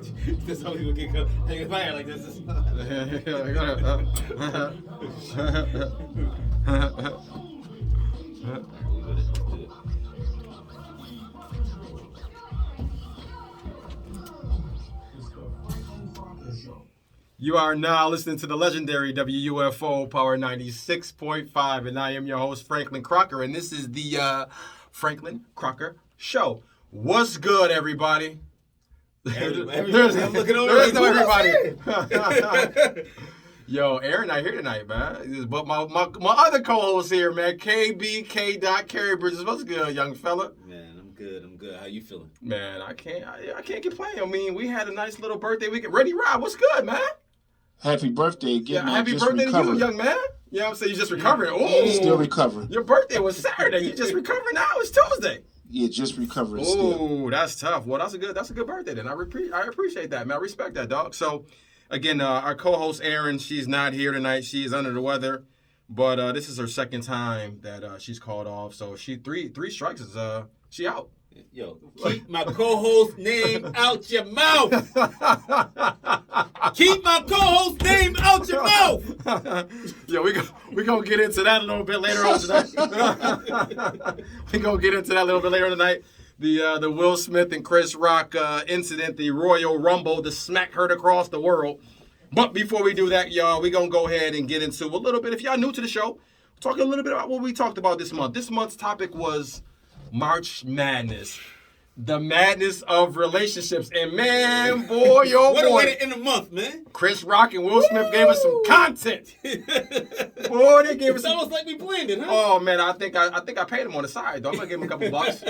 This how people get hanging fire like this. You are now listening to the legendary WUFO Power 96.5, and I am your host, Franklin Crocker, and this is the Franklin Crocker Show. What's good, everybody? Everybody. I'm looking over. There's no everybody. Yo, Aaron not here tonight, man. But my other co-host here, man, KBK. Carey Bridges. What's good, young fella? Man, I'm good. How you feeling? Man, I can't complain. I mean, we had a nice little birthday weekend. Ready, Rob? What's good, man? Happy birthday again. Happy birthday to you, young man. You know what I'm saying? You just recovering. Oh, still recovering. Your birthday was Saturday. You just recovering now. It's Tuesday. Yeah, just recovering. Oh, that's tough. Well, that's a good birthday then. I appreciate that, man. I respect that, dog. So, again, our co-host Erin, she's not here tonight. She's under the weather, but this is her second time that she's called off. So she three strikes is she out. Yo, keep my co-host name out your mouth. Keep my co-host name out your mouth. Yo, we gonna get into that a little bit later on tonight. We gonna get into that a little bit later tonight. The Will Smith and Chris Rock incident, the Royal Rumble, the smack heard across the world. But before we do that, y'all, we gonna go ahead and get into a little bit. If y'all new to the show, talking a little bit about what we talked about this month. This month's topic was March Madness. The madness of relationships. And man, boy, yo, what boy. What a way to end the month, man. Chris Rock and Will Smith gave us some content. Boy, they gave us It's some. almost like we planned it, huh? Oh, man, I think I paid him on the side, though. I'm going to give him a couple bucks.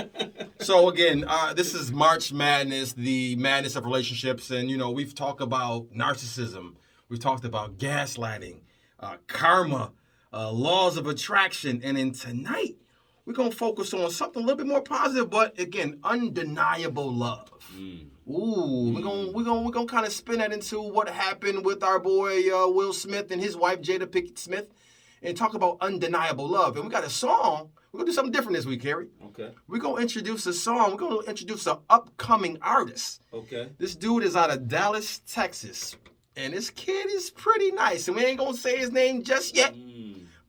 So, again, this is March Madness, the madness of relationships. And, you know, we've talked about narcissism. We've talked about gaslighting, karma, laws of attraction. And then tonight, we're going to focus on something a little bit more positive, but again, undeniable love. Ooh, we're gonna kind of spin that into what happened with our boy Will Smith and his wife Jada Pinkett Smith, and talk about undeniable love. And we got a song. We're gonna do something different this week, Harry. Okay. We're gonna introduce a song. We're gonna introduce an upcoming artist. Okay. This dude is out of Dallas, Texas, and this kid is pretty nice. And we ain't gonna say his name just yet.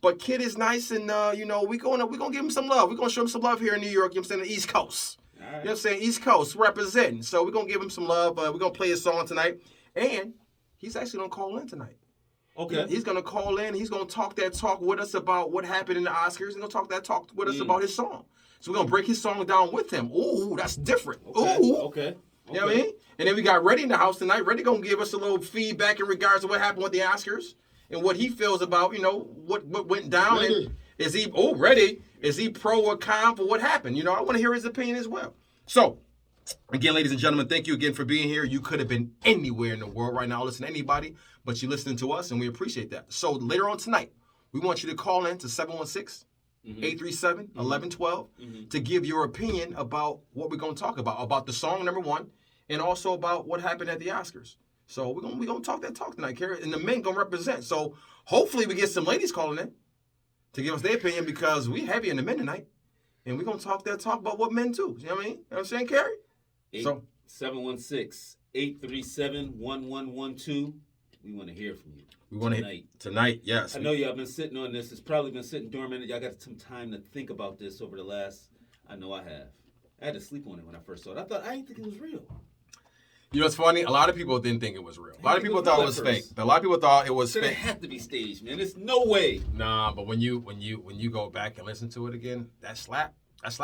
But kid is nice, and you know, we're gonna give him some love. We're gonna show him some love here in New York. You know what I'm saying? The East Coast. All right. You know what I'm saying? East Coast representing. So we're gonna give him some love. We're gonna play his song tonight, and he's actually gonna call in tonight. Okay. He's gonna call in. He's gonna talk that talk with us about what happened in the Oscars. He's gonna talk that talk with us about his song. So we're gonna break his song down with him. Ooh, that's different. Okay. Ooh. Okay. You know what I mean? And then we got Reddy in the house tonight. Reddy gonna give us a little feedback in regards to what happened with the Oscars and what he feels about, you know, what went down. Reddy. And is he Reddy? Is he pro or con for what happened? You know, I want to hear his opinion as well. So, again, ladies and gentlemen, thank you again for being here. You could have been anywhere in the world right now listening to anybody, but you're listening to us, and we appreciate that. So later on tonight, we want you to call in to 716-837-1112 to give your opinion about what we're going to talk about the song, number one, and also about what happened at the Oscars. So we're gonna talk that talk tonight, Carrie, and the men gonna represent. So hopefully we get some ladies calling in to give us their opinion, because we heavy in the men tonight, and we're gonna talk that talk about what men too. You know what I mean? You know what I'm saying, Carrie? 716-837-1112. We want to hear from you. We want to tonight. Yes. I know y'all been sitting on this. It's probably been sitting dormant. Y'all got some time to think about this over the last. I know I have. I had to sleep on it when I first saw it. I didn't think it was real. You know what's funny? A lot of people didn't think it was real. A lot of people thought it was fake. A lot of people thought it was fake. It had to be staged, man. There's no way. Nah, but when you go back and listen to it again, that slap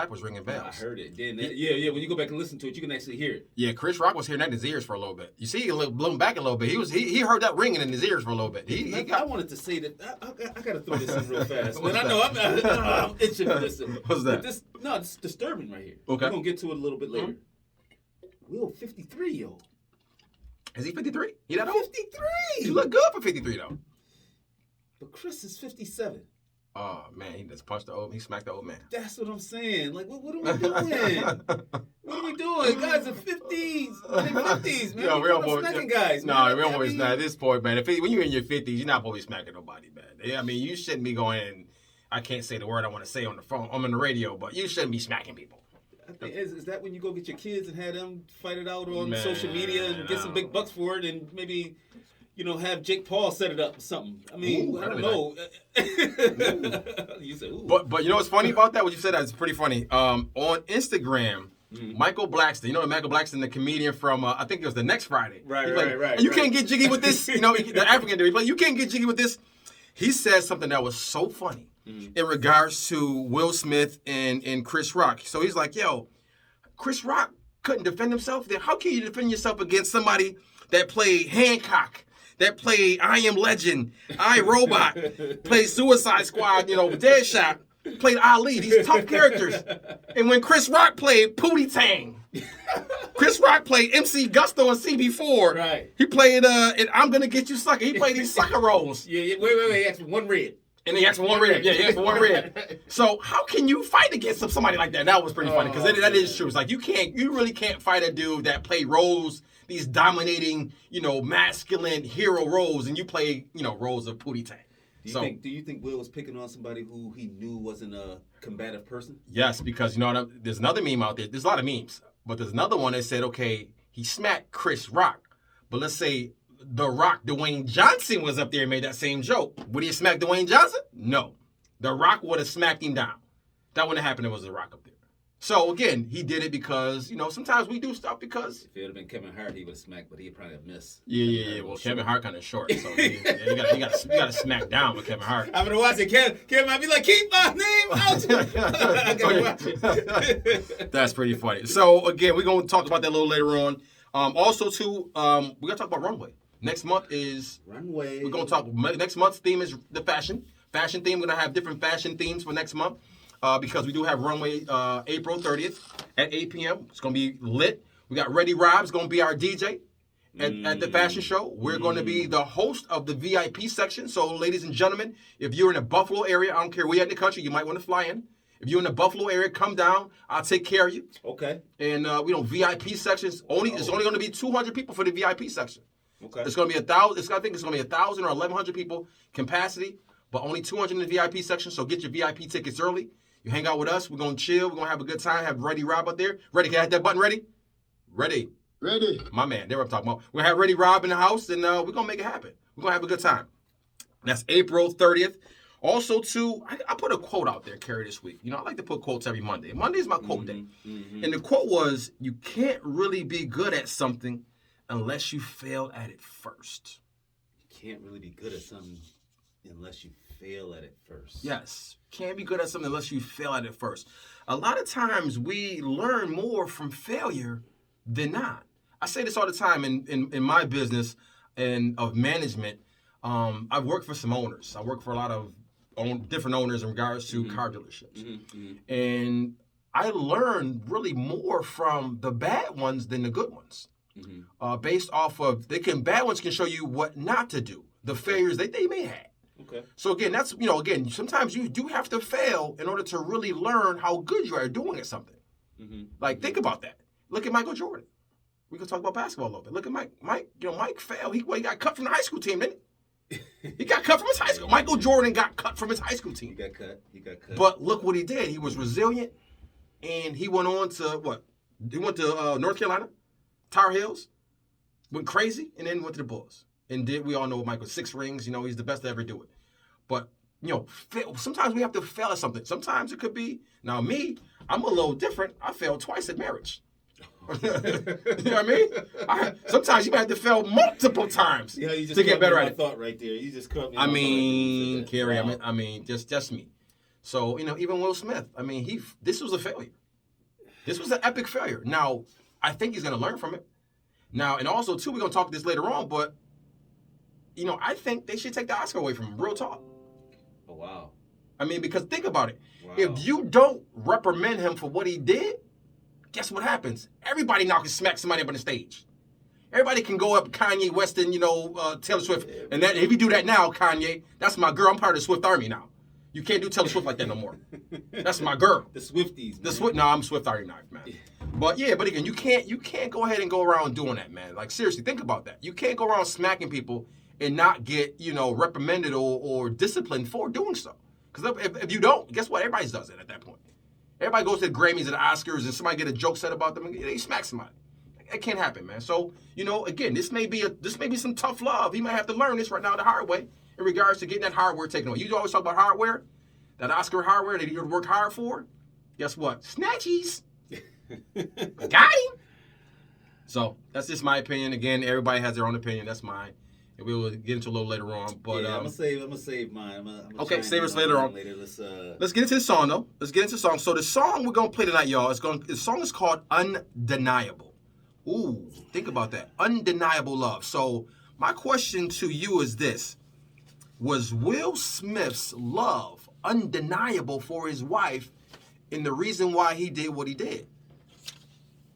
was ringing bells. I heard it. Then yeah. When you go back and listen to it, you can actually hear it. Yeah, Chris Rock was hearing that in his ears for a little bit. You see, he blew him back a little bit. He heard that ringing in his ears for a little bit. I wanted to say that I got to throw this in real fast. Man, I know I'm itching to listen. What's that? It's disturbing right here. Okay. We're gonna get to it a little bit later. Will 53, yo. Is he 53? He that old? 53. He look good for 53 though. But Chris is 57. Oh man, he just punched he smacked the old man. That's what I'm saying. Like, what are we doing? What are we doing? Guys in 50s, in 50s, man. Yo, we don't smacking guys, man. No, we don't always at this point, man. When you're in your 50s, you're not supposed to be smacking nobody, man. I mean, you shouldn't be going. I can't say the word I want to say on the phone. I'm on the radio, but you shouldn't be smacking people. I think is that when you go get your kids and have them fight it out on Man, social media and get some big bucks for it and maybe, have Jake Paul set it up or something. I mean, Ooh, I don't that'd know. You said, ooh. But you know what's funny about that? What you said, that's pretty funny. On Instagram, Michael Blackston, Michael Blackston, the comedian from I think it was the Next Friday. Right, He's like, right. And you can't get jiggy with this. The African dude. He's like, you can't get jiggy with this. He said something that was so funny in regards to Will Smith and Chris Rock. So he's like, yo, Chris Rock couldn't defend himself. Then how can you defend yourself against somebody that played Hancock, that played I Am Legend, I, Robot, played Suicide Squad, Deadshot, played Ali, these tough characters. And when Chris Rock played Pootie Tang, Chris Rock played MC Gusto on CB4. Right. He played and I'm Gonna Get You Sucker. He played these sucker roles. Yeah. Wait. He asked for one red. And he asked for one red. Yeah, he asked for one red. So how can you fight against somebody like that? That was pretty funny because that is true. It's like you really can't fight a dude that played roles, these dominating, masculine hero roles, and you play, roles of Pootie Tang. Do you think Will was picking on somebody who he knew wasn't a combative person? Yes, because there's another meme out there. There's a lot of memes, but there's another one that said, okay, he smacked Chris Rock, but let's say The Rock, Dwayne Johnson was up there and made that same joke. Would he have smacked Dwayne Johnson? No. The Rock would have smacked him down. That wouldn't have happened if it was The Rock up there. So, again, he did it because, sometimes we do stuff because... If it would have been Kevin Hart, he would have smacked, but he'd probably have missed. Yeah. Well, Kevin Hart kind of short, so you got to smack down with Kevin Hart. I'm going to watch it. Kevin might be like, keep my name out. I got to watch it. That's pretty funny. So, again, we're going to talk about that a little later on. Also, too, we're going to talk about Runway. Next month is... Runway. We're going to talk... Next month's theme is the fashion. Fashion theme. We're going to have different fashion themes for next month. Because we do have Runway April 30th at 8 p.m. It's going to be lit. We got Ready Rob's going to be our DJ at the fashion show. We're going to be the host of the VIP section. So, ladies and gentlemen, if you're in the Buffalo area, I don't care where you're in the country, you might want to fly in. If you're in the Buffalo area, come down. I'll take care of you. Okay. And VIP sections it's only going to be 200 people for the VIP section. Okay. It's going to be 1,000. I think it's going to be 1,000 or 1,100 people capacity, but only 200 in the VIP section. So get your VIP tickets early. You hang out with us. We're going to chill. We're going to have a good time. Have Ready Rob out there. Ready? Can I hit that button? Ready? Ready. My man. That's what I'm talking about. We're going to have Ready Rob in the house, and we're going to make it happen. We're going to have a good time. That's April 30th. Also, too, I put a quote out there, Kerry, this week. I like to put quotes every Monday. Monday is my quote day. And the quote was, you can't really be good at something unless you fail at it first. You can't really be good at something unless you fail at it first. Yes. Can't be good at something unless you fail at it first. A lot of times we learn more from failure than not. I say this all the time in my business and of management. I've worked for some owners. I work for a lot of different owners in regards to car dealerships. And I learned really more from the bad ones than the good ones. Based off of, bad ones can show you what not to do, the failures that they may have. Okay. So again, that's, sometimes you do have to fail in order to really learn how good you are doing at something. Like, think about that. Look at Michael Jordan. We can talk about basketball a little bit. Look at Mike. Mike failed. He got cut from the high school team, didn't he? He got cut from his high school. Michael Jordan got cut from his high school team. He got cut. But look what he did. He was resilient, and he went on to what? He went to North Carolina, Tar Heels, went crazy, and then went to the Bulls. And we all know Michael, 6 rings. He's the best to ever do it. But sometimes we have to fail at something. Sometimes it could be. Now me, I'm a little different. I failed twice at marriage. You know what I mean? Sometimes you might have to fail multiple times to get better at it. Thought right there. You just cut me. Kerry, just me. So even Will Smith. This was a failure. This was an epic failure. Now I think he's going to learn from it. Now, and also too, we're going to talk this later on, but I think they should take the Oscar away from him. Real talk. Oh wow. Because think about it. Wow. If you don't reprimand him for what he did, guess what happens? Everybody now can smack somebody up on the stage. Everybody can go up Kanye West and, Taylor Swift. And that if you do that now, Kanye, that's my girl. I'm part of the Swift Army now. You can't do Taylor Swift like that no more. That's my girl. The Swifties. No, I'm Swift Army now, man. But again, you can't go ahead and go around doing that, man. Like, seriously, think about that. You can't go around smacking people and not get, reprimanded or disciplined for doing so. Because if you don't, guess what? Everybody does it at that point. Everybody goes to the Grammys and the Oscars and somebody get a joke said about them and they smack somebody. That can't happen, man. So, again, this may be some tough love. He might have to learn this right now the hard way in regards to getting that hardware taken away. You always talk about hardware, that Oscar hardware that you work hard for. Guess what? Snatchies. Got him. So that's just my opinion. Again, everybody has their own opinion. That's mine. And we will get into a little later on. But I'm gonna save mine. I'm gonna okay, save us later on. Let's get into the song though. So the song we're gonna play tonight, y'all, the song is called Undeniable. Ooh, think about that. Undeniable love. So my question to you is this: was Will Smith's love undeniable for his wife, and the reason why he did what he did?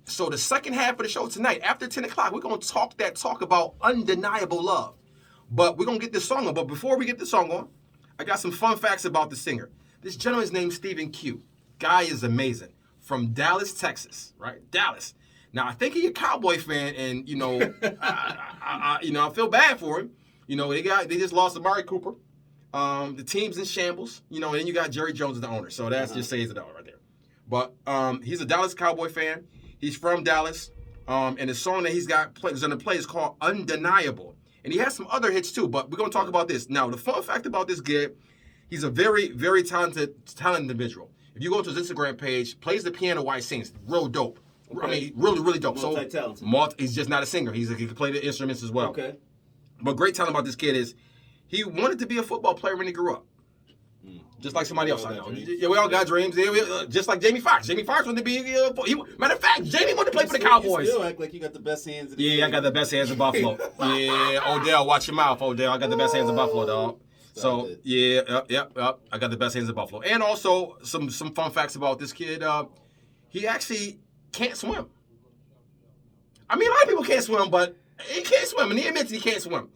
So the second half of the show tonight, after 10 o'clock, we're going to talk about undeniable love. But we're going to get this song on. But before we get the song on, I got some fun facts about the singer. This gentleman's named Stephen Q. Guy is amazing. From Dallas, Texas, right? Dallas. Now, I think he's a Cowboy fan, and, I feel bad for him. They just lost Amari Cooper. The team's in shambles. And then you got Jerry Jones as the owner. So that's just says it all right there. But he's a Dallas Cowboy fan. He's from Dallas, and the song that he's going to play is called Undeniable. And he has some other hits too, but we're going to talk about this. Now, the fun fact about this kid, he's a very, very talented individual. If you go to his Instagram page, plays the piano while he sings. Real dope. Okay. I mean, really, really dope. Multi-talented. He's just not a singer. He can play the instruments as well. Okay. But great talent about this kid is he wanted to be a football player when he grew up. Just like somebody else I know. Yeah, we all got dreams. Just like Jamie Foxx. Jamie Foxx wanted to be. Matter of fact, Jamie wanted to play for the Cowboys. You still act like you got the best hands in the game. I got the best hands in Buffalo. Yeah, Odell, watch your mouth, Odell. I got the best hands in Buffalo, dog. So, yeah, I got the best hands in Buffalo. And also, some fun facts about this kid. He actually can't swim. I mean, a lot of people can't swim, but he can't swim, and he admits he can't swim.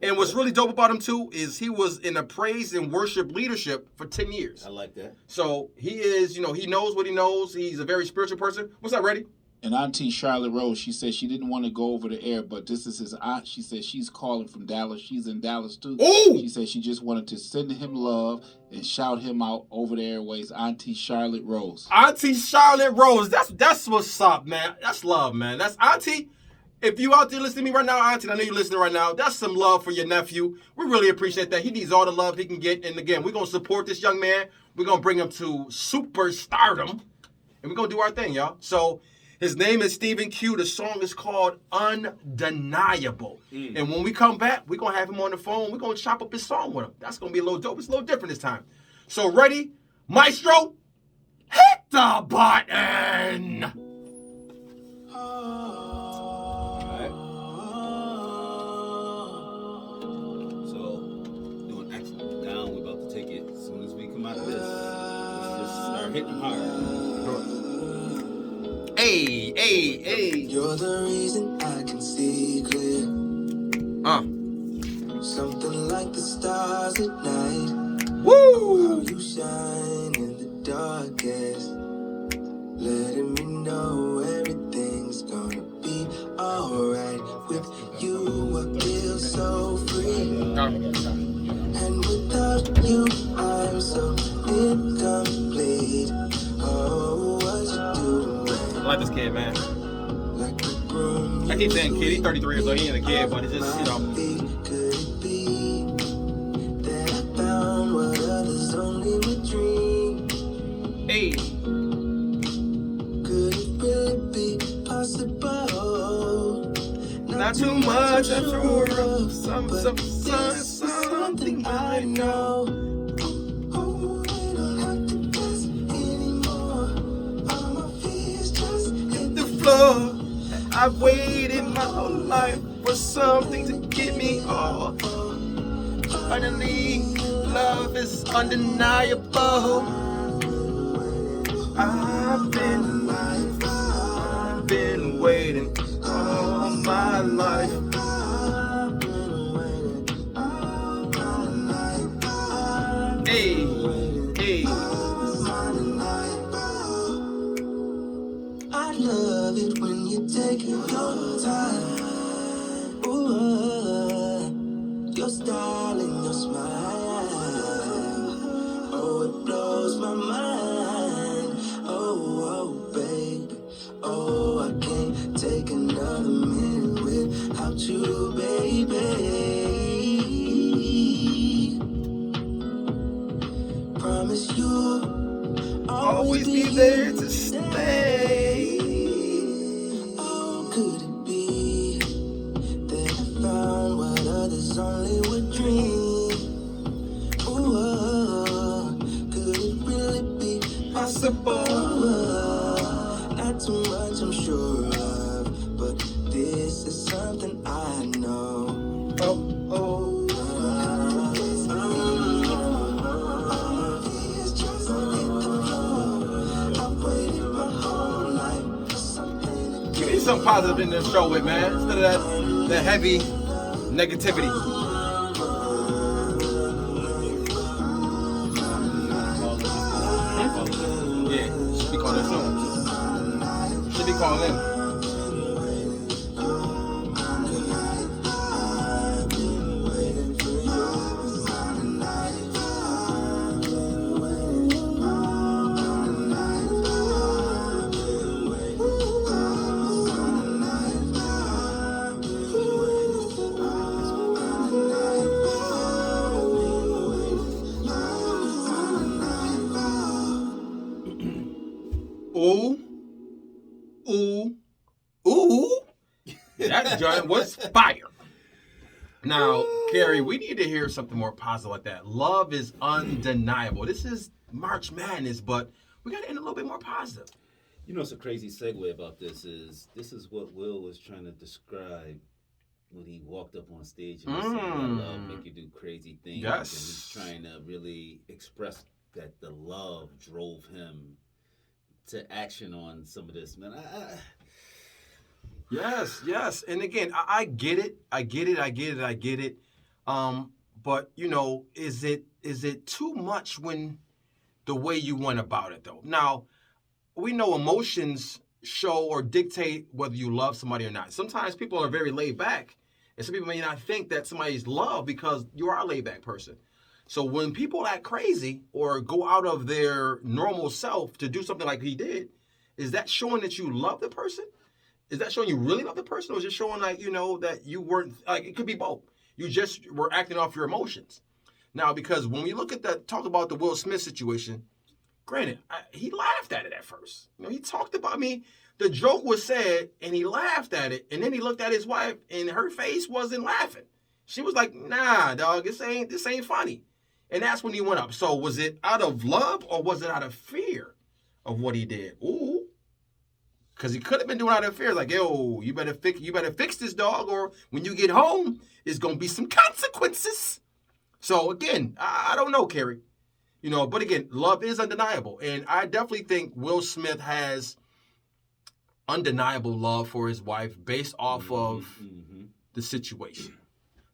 And what's really dope about him, too, is he was in a praise and worship leadership for 10 years. I like that. So he is, he knows what he knows. He's a very spiritual person. What's up, Reddy? And Auntie Charlotte Rose, she said she didn't want to go over the air, but this is his aunt. She said she's calling from Dallas. She's in Dallas, too. Ooh! She said she just wanted to send him love and shout him out over the airways. Auntie Charlotte Rose. Auntie Charlotte Rose. That's what's up, man. That's love, man. That's Auntie. If you out there listening to me right now, Auntie, I know you're listening right now, that's some love for your nephew. We really appreciate that. He needs all the love he can get. And again, we're going to support this young man. We're going to bring him to superstardom. And we're going to do our thing, y'all. So his name is Stephen Q. The song is called Undeniable. And when we come back, we're going to have him on the phone. We're going to chop up his song with him. That's going to be a little dope. It's a little different this time. So ready? Maestro, hit the button. Out of this. Let's just start hitting hard. Hey. You're the reason I can see clear. Something like the stars at night. Woo! How you shine in the darkest. Letting me know everything's gonna be alright. With you, I feel so free. And without you, I'm so incomplete. Oh, what you do to me? I like this kid, man. Like a groom. I keep saying kid. He's 33 years old. He ain't a kid, but it's just, Could it be that I found what others only would dream? Hey. Could it really be possible? Not too much, I'm sure. Something I know. Oh, we don't have to guess anymore. All my fears just hit the floor. I've waited my whole life for something to get me off. Finally, love is undeniable. I've been waiting all my life. Hey. I love it when you take your time. Ooh, your style and your smile. Oh, it blows my mind. Oh, another minute without you, baby. Promise you'll Always be there to stay. Oh, could it be that I found what others only would dream? Ooh, could it really be Possible. Not too much, I'm sure of, but this is something I know. Oh. It's just hit the floor. I've waited my whole life for something to Give me some positive in this show with, man. Instead of that heavy negativity. Yeah, should be calling soon. Should be calling in. Ooh. That joint was fire. Now, Carrie, we need to hear something more positive like that. Love is undeniable. This is March Madness, but we got to end a little bit more positive. You know, it's a crazy segue about this is what Will was trying to describe when he walked up on stage and he said, "I love make you do crazy things." Yes. And he's trying to really express that the love drove him to action on some of this, man. Yes. And again, I get it. But you know, is it too much when the way you went about it though? Now, we know emotions show or dictate whether you love somebody or not. Sometimes people are very laid back, and some people may not think that somebody's loved because you are a laid back person. So when people act crazy or go out of their normal self to do something like he did, is that showing that you love the person? Is that showing you really love the person, or is it showing like, you know, that you weren't, like, it could be both. You just were acting off your emotions. Now, because when we look at that, talk about the Will Smith situation, granted, he laughed at it at first. You know, he talked about, the joke was said and he laughed at it, and then he looked at his wife and her face wasn't laughing. She was like, "Nah, dog, this ain't funny." And that's when he went up. So was it out of love or was it out of fear of what he did? Ooh. Because he could have been doing out of fear, like, "Yo, you better fix this, dog, or when you get home, it's gonna be some consequences." So again, I don't know, Carrie. You know, but again, love is undeniable. And I definitely think Will Smith has undeniable love for his wife based off of the situation,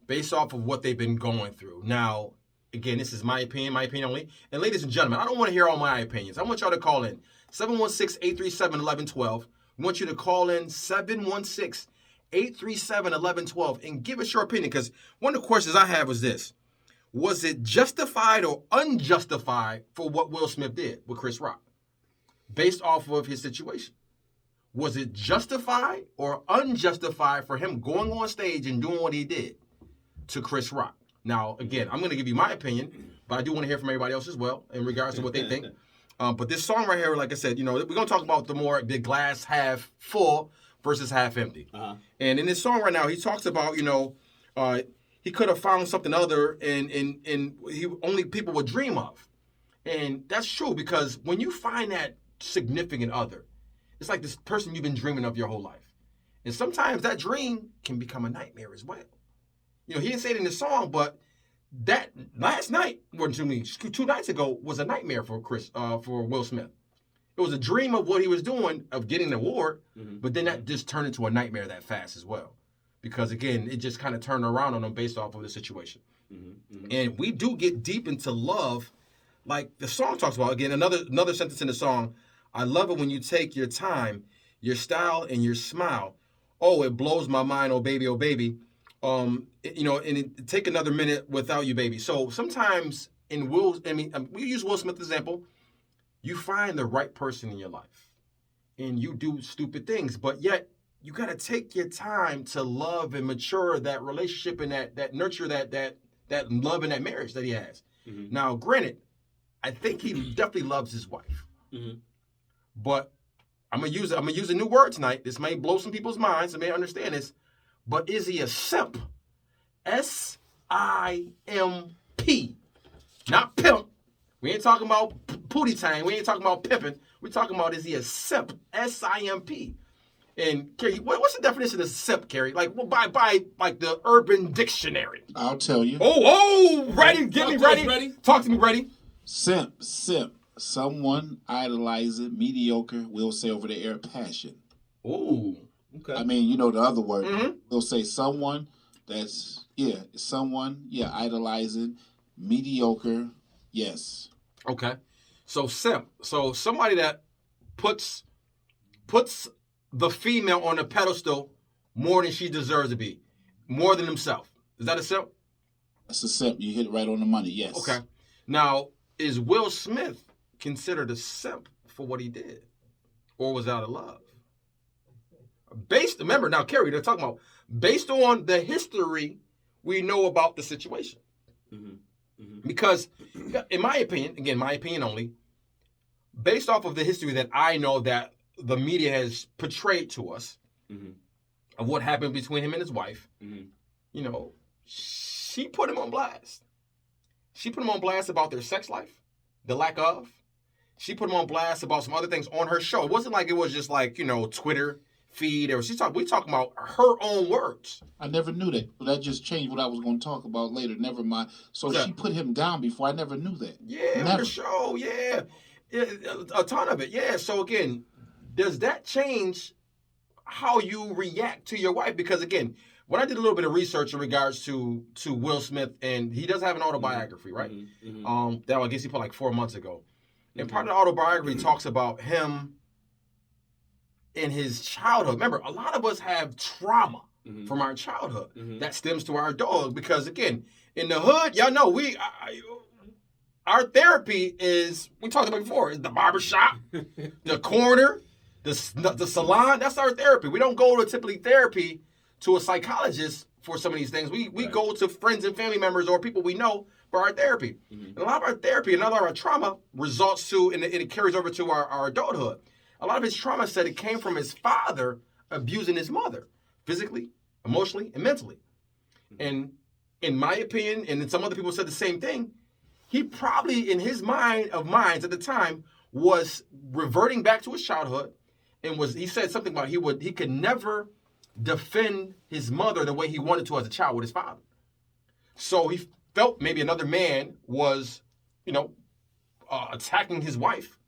based off of what they've been going through. Now, again, this is my opinion only. And ladies and gentlemen, I don't want to hear all my opinions. I want y'all to call in 716-837-1112. We want you to call in 716-837-1112 and give us your opinion. Because one of the questions I have was this. Was it justified or unjustified for what Will Smith did with Chris Rock based off of his situation? Was it justified or unjustified for him going on stage and doing what he did to Chris Rock? Now, again, I'm going to give you my opinion, but I do want to hear from everybody else as well in regards to what they think. But this song right here, like I said, you know, we're going to talk about the glass half full versus half empty. And in this song right now, he talks about, you know, he could have found something other and he only people would dream of. And that's true, because when you find that significant other, it's like this person you've been dreaming of your whole life. And sometimes that dream can become a nightmare as well. You know, he didn't say it in the song, but that last night, 2 nights ago, was a nightmare for for Will Smith. It was a dream of what he was doing, of getting the award, but then that just turned into a nightmare that fast as well. Because again, it just kind of turned around on him based off of the situation. And we do get deep into love, like the song talks about. Again, another sentence in the song, "I love it when you take your time, your style, and your smile. Oh, it blows my mind, oh baby, oh baby. You know, and it take another minute without you, baby." So sometimes we use Will Smith as an example. You find the right person in your life, and you do stupid things, but yet you got to take your time to love and mature that relationship and that nurture that love and that marriage that he has. Mhm. Now, granted, I think he definitely loves his wife, Mhm. but I'm gonna use a new word tonight. This may blow some people's minds. They may understand this, but is he a simp? S-I-M-P, not pimp. We ain't talking about pootie tang. We ain't talking about pimping. We're talking about is he a simp? S-I-M-P. And Carrie, what's the definition of simp, Carrie? Like, well, by like the Urban Dictionary. I'll tell you. Ready? Get me Talk to us, ready. ready. Talk to me, ready. Simp. Someone idolizing, mediocre, we'll say over the air, passion. Ooh. Okay. I mean, you know the other word. Mhm. We'll say someone that's, idolizing, mediocre, yes. Okay. So simp. So somebody that puts the female on a pedestal more than she deserves to be, more than himself. Is that a simp? That's a simp. You hit it right on the money, yes. Okay. Now, is Will Smith considered a simp for what he did? Or was out of love? Remember, now, Kerry, they're talking about, based on the history we know about the situation. Mhm. Mhm. Because, in my opinion, again, my opinion only, based off of the history that I know that the media has portrayed to us Mhm. of what happened between him and his wife, Mhm. you know, she put him on blast. She put him on blast about their sex life, the lack of. She put him on blast about some other things on her show. It wasn't like it was just like, Twitter feed. We talking about her own words. I never knew that. That just changed what I was going to talk about later. Never mind. So Yeah. she put him down before. I never knew that. Yeah, on Never. the show, yeah. A ton of it, yeah. So again, does that change how you react to your wife? Because again, when I did a little bit of research in regards to Will Smith, and he does have an autobiography, right? Mhm. Mhm. That I guess he put like 4 months ago. And part of the autobiography talks about him in his childhood. Remember, a lot of us have trauma Mhm. from our childhood Mhm. that stems to our adulthood. Because again, in the hood, y'all know our therapy is, we talked about before, is the barbershop, the corner, the salon. That's our therapy. We don't go to typically therapy to a psychologist for some of these things. We Right. go to friends and family members or people we know for our therapy. Mhm. And a lot of our therapy and a lot of our trauma results to, and it carries over to our adulthood. A lot of his trauma said it came from his father abusing his mother, physically, emotionally, and mentally. And in my opinion, and then some other people said the same thing, he probably, in his minds at the time, was reverting back to his childhood, and he said something about he could never defend his mother the way he wanted to as a child with his father. So he felt maybe another man was, attacking his wife.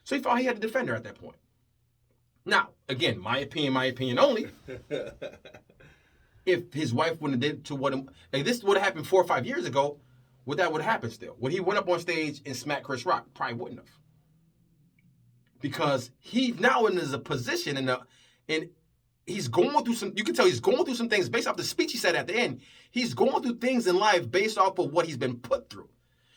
So he felt he had to defend her at that point. Now, again, my opinion only. If his wife wouldn't have did to what this would have happened 4 or 5 years ago, would have happened still? Would he went up on stage and smacked Chris Rock? Probably wouldn't have. Because he's now in a position and he's going through some, you can tell he's going through some things based off the speech he said at the end. He's going through things in life based off of what he's been put through.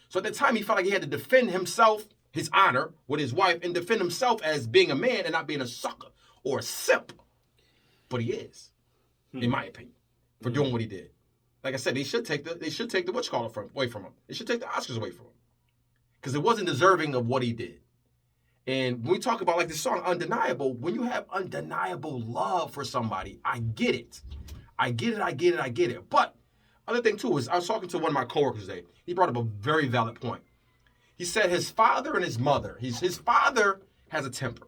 So at the time, he felt like he had to defend himself, his honor with his wife, and defend himself as being a man and not being a sucker or a simp. But he is, in my opinion, for doing what he did. Like I said, they should take the away from him. They should take the Oscars away from him. Because it wasn't deserving of what he did. And when we talk about like this song, Undeniable, when you have undeniable love for somebody, I get it. I get it. But other thing too is I was talking to one of my coworkers today. He brought up a very valid point. He said his father and his mother, his father has a temper.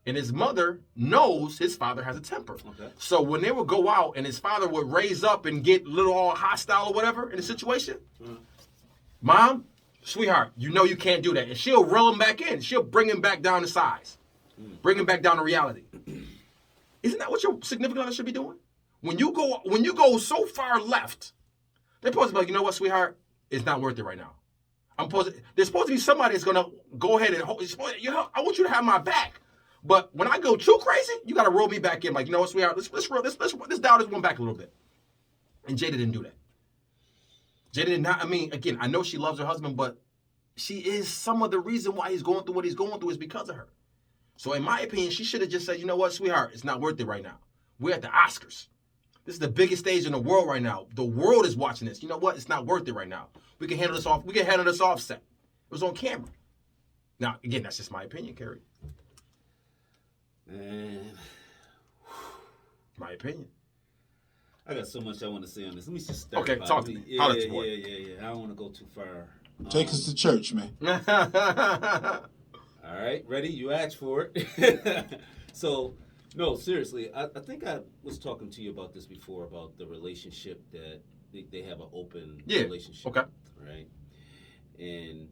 And his mother knows his father has a temper. Okay. So when they would go out and his father would raise up and get a little all hostile or whatever in a situation, Mom, sweetheart, you know you can't do that. And she'll reel him back in. She'll bring him back down to size. Bring him back down to reality. Isn't that what your significant other should be doing? When you go so far left, they're supposed to be like, you know what, sweetheart? It's not worth it right now. There's supposed to be somebody that's going to go ahead and hold, I want you to have my back. But when I go too crazy, you got to roll me back in. Like, you know what, sweetheart? Let's dial this one back a little bit. And Jada didn't do that. Jada did not. I mean, again, I know she loves her husband, but she is some of the reason why he's going through what he's going through is because of her. So in my opinion, she should have just said, you know what, sweetheart, it's not worth it right now. We're at the Oscars. This is the biggest stage in the world right now. The world is watching this. You know what? It's not worth it right now. We can handle this off. We can handle this offset. It was on camera. Now, again, that's just my opinion, Kerry. Man, My opinion. I got so much I want to say on this. Let me just start. Okay, talk to me. Holler at your boy. Yeah. I don't want to go too far. Take us to church, man. All right, ready? You asked for it. So, no, seriously, I think I was talking to you about this before, about the relationship that they have an open relationship. Okay. Right? And,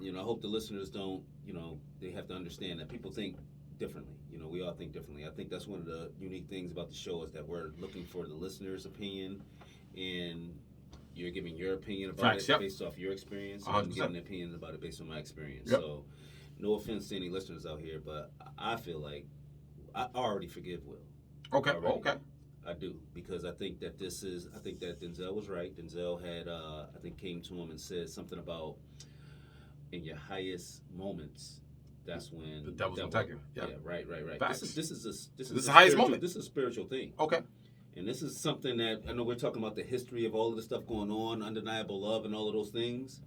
I hope the listeners don't, they have to understand that people think differently. We all think differently. I think that's one of the unique things about the show is that we're looking for the listener's opinion, and you're giving your opinion about it based off your experience. And I'm giving an opinion about it based on my experience. Yep. So, no offense to any listeners out here, but I feel like I already forgive Will. Okay. Already. Okay. I do, because I think that Denzel was right. Denzel had, I think, came to him and said something about in your highest moments, that's when the devil's gonna attack you. Yeah, right. Facts. This is the highest moment. This is a spiritual thing. Okay. And this is something that I know we're talking about the history of all of the stuff going on, undeniable love, and all of those things,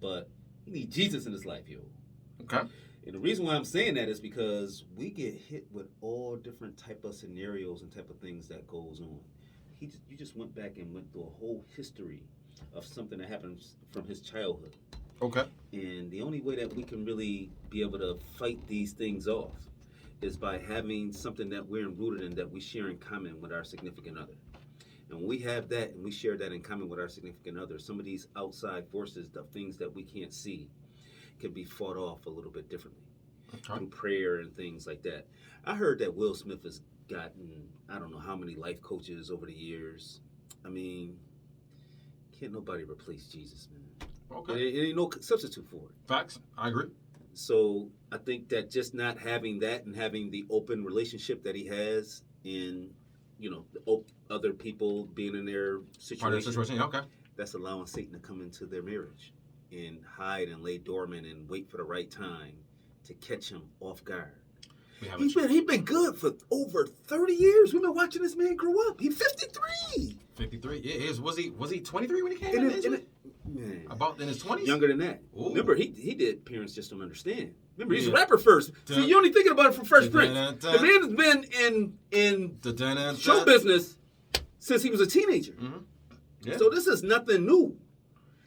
but you need Jesus in his life, yo. Okay. And the reason why I'm saying that is because we get hit with all different type of scenarios and type of things that goes on. You just went back and went through a whole history of something that happened from his childhood. Okay. And the only way that we can really be able to fight these things off is by having something that we're rooted in, that we share in common with our significant other. And when we have that and we share that in common with our significant other, some of these outside forces, the things that we can't see, can be fought off a little bit differently through prayer and things like that. I heard that Will Smith has gotten, I don't know how many life coaches over the years. I mean, can't nobody replace Jesus, man. Okay. It ain't no substitute for it. Facts. I agree. So I think that just not having that and having the open relationship that he has in, the other people being in their situation, okay, that's allowing Satan to come into their marriage and hide and lay dormant and wait for the right time to catch him off guard. He's been good for over 30 years. We've been watching this man grow up. He's 53. 53. Yeah, was he 23 when he came in? Man, about in his 20s? Younger than that. Ooh. Remember, he did Parents Just Don't Understand. Remember, he's a rapper first. See, you're only thinking about it from Fresh Prince. The man has been in show business since he was a teenager. Mm-hmm. Yeah. So this is nothing new.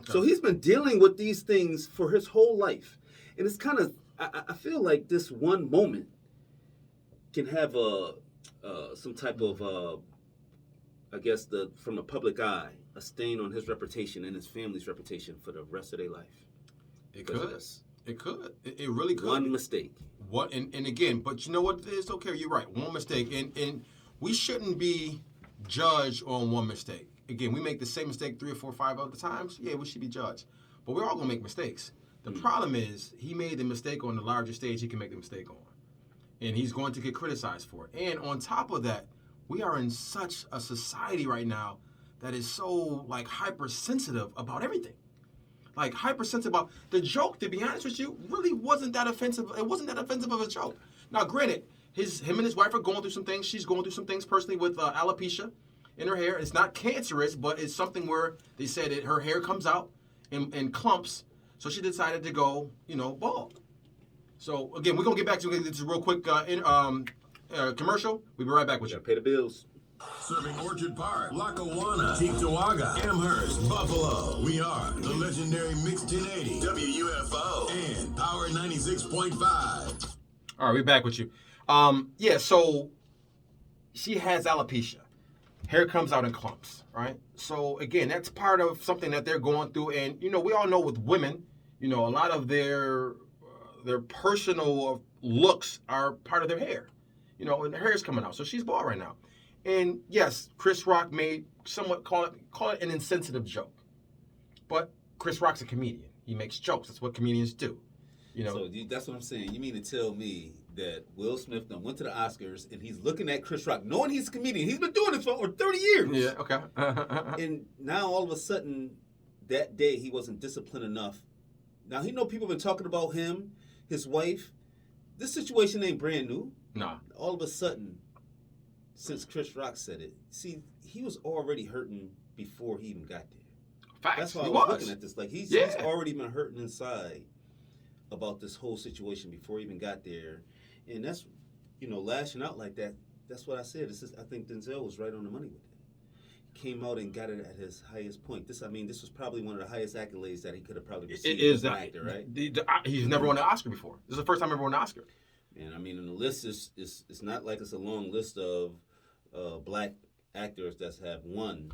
Okay. So he's been dealing with these things for his whole life. And it's kind of, I feel like this one moment can have some type of, I guess, from the public eye, a stain on his reputation and his family's reputation for the rest of their life. It could. It could. It really could. One mistake. And again, but you know what? It's okay. You're right. One mistake. And we shouldn't be judged on one mistake. Again, we make the same mistake 3 or 4 or 5 other times. Yeah, we should be judged. But we're all going to make mistakes. The problem is he made the mistake on the larger stage he can make the mistake on. And he's going to get criticized for it. And on top of that, we are in such a society right now that is so, hypersensitive about everything. Hypersensitive about the joke, to be honest with you, really wasn't that offensive. It wasn't that offensive of a joke. Now, granted, him and his wife are going through some things. She's going through some things personally with alopecia in her hair. It's not cancerous, but it's something where they said that her hair comes out in clumps. So she decided to go, bald. So, again, we're going to get back to this real quick commercial. We'll be right back with you. Pay the bills. Serving Orchard Park, Lackawanna, Cheektowaga, Amherst, Buffalo. We are the legendary Mix 1080, WUFO, and Power 96.5. All right, we're back with you. So she has alopecia. Hair comes out in clumps, right? So, again, that's part of something that they're going through. And, we all know with women, a lot of their personal looks are part of their hair. And their hair is coming out. So she's bald right now. And yes, Chris Rock made somewhat call it an insensitive joke. But Chris Rock's a comedian. He makes jokes. That's what comedians do. So that's what I'm saying. You mean to tell me that Will Smith went to the Oscars and he's looking at Chris Rock, knowing he's a comedian. He's been doing this for over 30 years. Yeah, okay. And now all of a sudden, that day he wasn't disciplined enough. Now he know people have been talking about him, his wife. This situation ain't brand new. Nah. All of a sudden, since Chris Rock said it, see, he was already hurting before he even got there. Facts. That's why He I was was. looking at this. Like he's Yeah. already been hurting inside about this whole situation before he even got there, and that's, lashing out like that. That's what I said. I think Denzel was right on the money with it. Came out and got it at his highest point. This was probably one of the highest accolades that he could have probably received It is as an that actor, right? he's never won an Oscar before. This is the first time he ever won an Oscar. And I mean, and the list is it's not like it's a long list of black actors that have won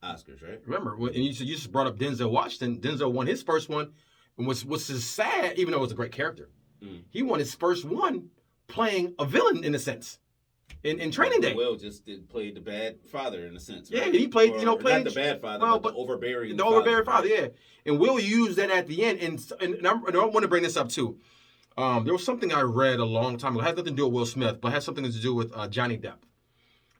Oscars, right? Remember, and you just brought up Denzel Washington. Denzel won his first one, and what's sad, even though it was a great character, he won his first one playing a villain in a sense. In Training Day. Will just played the bad father in a sense. Yeah, right? he played, Or played not the bad father, well, but the overbearing. The overbearing father, yeah. And Will used that at the end, and I want to bring this up too. There was something I read a long time ago. It has nothing to do with Will Smith, but it has something to do with Johnny Depp.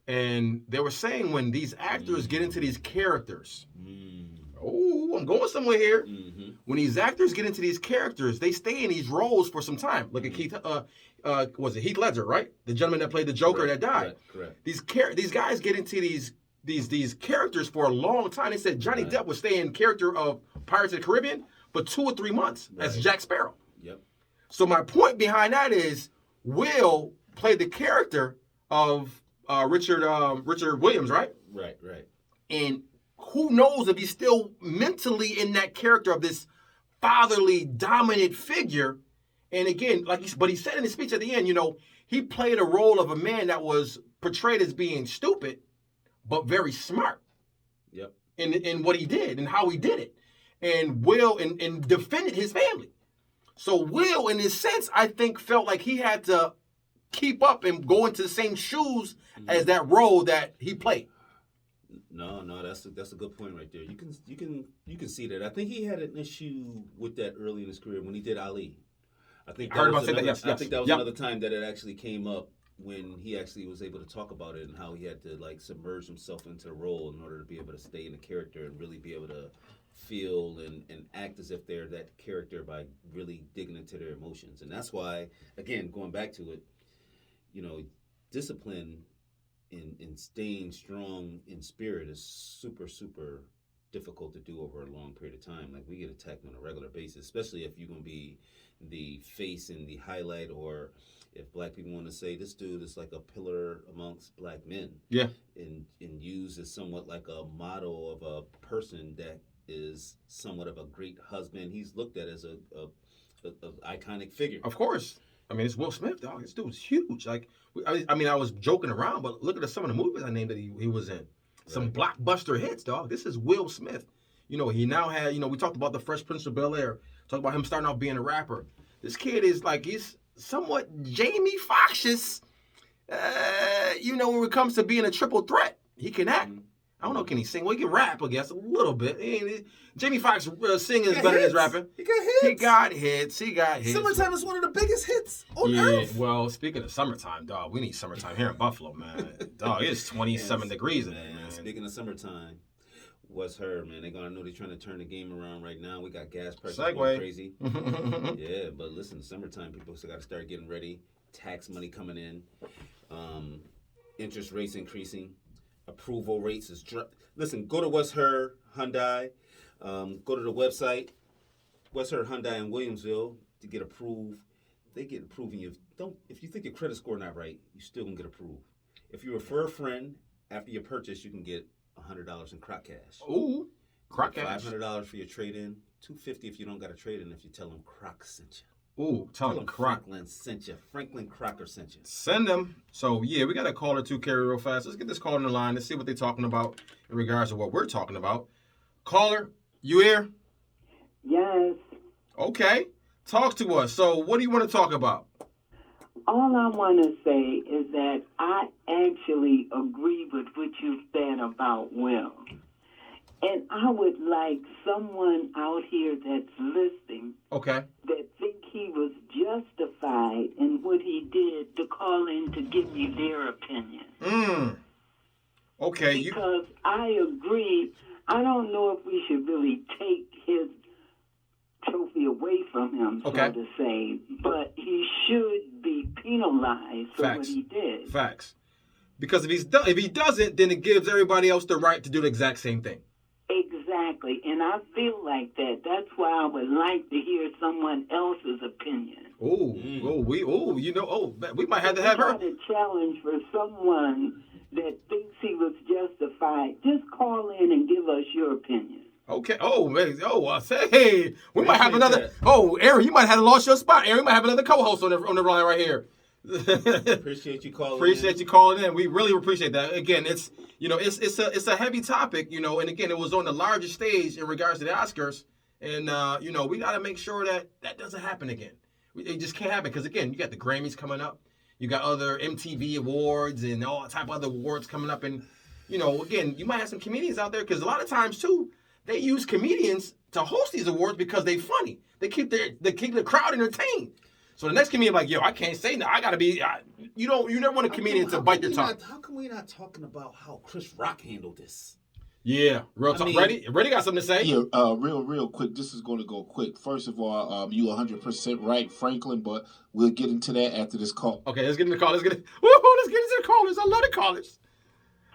And they were saying when these actors get into these characters, I'm going somewhere here. Mm-hmm. When these actors get into these characters, they stay in these roles for some time. Look at Heath Ledger, right? The gentleman that played the Joker that died. Correct. These guys get into these characters for a long time. They said Johnny Depp would stay in character of Pirates of the Caribbean for 2 or 3 months as Jack Sparrow. Yep. So my point behind that is Will played the character of Richard Williams, right? Right. And who knows if he's still mentally in that character of this fatherly, dominant figure. And again, but he said in his speech at the end, he played a role of a man that was portrayed as being stupid, but very smart. Yep. In what he did and how he did it. And Will and defended his family. So Will, in his sense, I think felt like he had to keep up and go into the same shoes as that role that he played. No, that's a good point right there. You can see that. I think he had an issue with that early in his career when he did Ali. I think that was another time that it actually came up when he actually was able to talk about it and how he had to submerge himself into the role in order to be able to stay in the character and really be able to feel and act as if they're that character by really digging into their emotions. And that's why, again, going back to it, discipline in staying strong in spirit is super, super difficult to do over a long period of time. Like, we get attacked on a regular basis, especially if you're going to be the face and the highlight, or if black people want to say this dude is like a pillar amongst black men. Yeah. And used as somewhat like a model of a person that is somewhat of a great husband. He's looked at as a iconic figure. Of course. I mean, it's Will Smith, dog. This dude's huge. Like, I was joking around, but look at some of the movies I named that he was in. Some blockbuster hits, dog. This is Will Smith. He now had, we talked about the Fresh Prince of Bel-Air. Talked about him starting off being a rapper. This kid is he's somewhat Jamie Foxx-ish, when it comes to being a triple threat. He can act. I don't know, can he sing? Well, he can rap, I guess, a little bit. Jamie Foxx singing is better than his rapping. He got hits. Summertime is one of the biggest hits on earth. Well, speaking of summertime, dog, we need summertime here in Buffalo, man. Dog, it's 27 degrees in there, man. Speaking of summertime, what's her, man? They're trying to turn the game around right now. We got gas prices going crazy. Yeah, but listen, summertime, people still got to start getting ready. Tax money coming in. Interest rates increasing. Approval rates is listen, go to What's Her Hyundai. Go to the website, What's Her Hyundai in Williamsville, to get approved. They get approved, and if you think your credit score not right, you still gonna get approved. If you refer a friend after your purchase, you can get $100 in Croc Cash. Ooh, Croc Cash. $500 for your trade-in. $250 if you don't got a trade-in if you tell them Croc sent you. Ooh, tell them Franklin sent you. Franklin Crocker sent you. Send them. So, yeah, we got a call or two, Carrie, real fast. Let's get this call in the line. Let's see what they're talking about in regards to what we're talking about. Caller, you here? Yes. Okay. Talk to us. So, what do you want to talk about? All I want to say is that I actually agree with what you said about Will. And I would like someone out here that's listening that think he was justified in what he did to call in to give me their opinion. Okay. Because I agree. I don't know if we should really take his trophy away from him, so to say, but he should be penalized for what he did. Facts. Because if he doesn't, then it gives everybody else the right to do the exact same thing. Exactly, and I feel like that. That's why I would like to hear someone else's opinion. We might have to have her. I got a challenge for someone that thinks he was justified. Just call in and give us your opinion. Okay. Oh, man. Hey, we might have another. that. Oh, Aaron, you might have lost your spot. Aaron, we might have another co-host on the line right here. Appreciate you calling. Appreciate you calling in. We really appreciate that. Again, it's a heavy topic, and again, it was on the largest stage in regards to the Oscars, and we got to make sure that doesn't happen again. It just can't happen because again, you got the Grammys coming up, you got other MTV awards and all type of other awards coming up, and again, you might have some comedians out there because a lot of times too, they use comedians to host these awards because they funny. They keep the crowd entertained. So the next comedian like, yo, I can't say that. I gotta be. You never want a comedian to bite their tongue. How come we not talking about how Chris Rock handled this? Yeah, real talk. Ready got something to say? Yeah, real quick. This is going to go quick. First of all, you 100% right, Franklin, but we'll get into that after this call. Okay, let's get into the call. Let's get into the callers. I love the callers.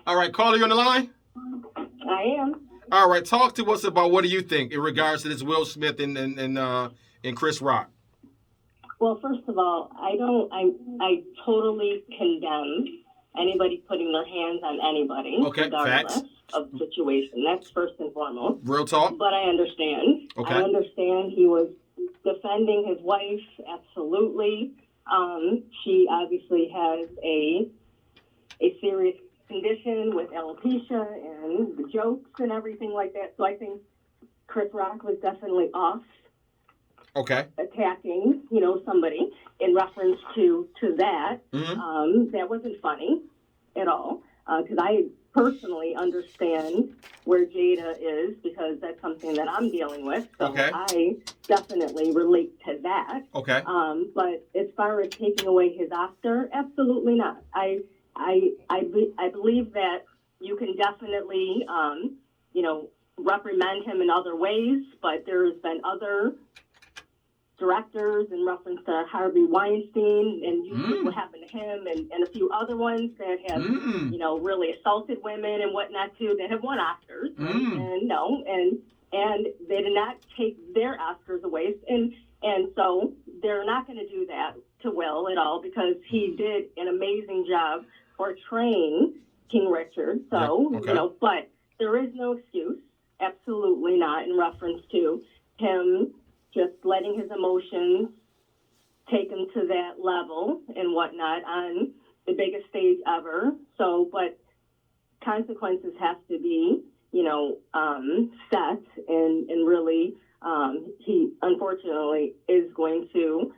All right, caller, you on the line? I am. All right, talk to us about what do you think in regards to this Will Smith and Chris Rock. Well, first of all, I totally condemn anybody putting their hands on anybody, regardless facts. of the situation. That's first and foremost. Real talk. But I understand. Okay. I understand he was defending his wife, absolutely. She obviously has a serious condition with alopecia and the jokes and everything like that. So I think Chris Rock was definitely off. Okay. Attacking, somebody in reference to that. Mm-hmm. That wasn't funny at all. Because I personally understand where Jada is because that's something that I'm dealing with. So Okay. I definitely relate to that. Okay. But as far as taking away his Oscar, absolutely not. I believe that you can definitely, reprimand him in other ways, but there's been other directors in reference to Harvey Weinstein and you see what happened to him and a few other ones that have, really assaulted women and whatnot too that have won Oscars. And they did not take their Oscars away. And so they're not going to do that to Will at all because he did an amazing job portraying King Richard. So, Yeah, okay. But there is no excuse, absolutely not, in reference to him just letting his emotions take him to that level and whatnot on the biggest stage ever. So, but consequences have to be, set and really, he unfortunately is going to,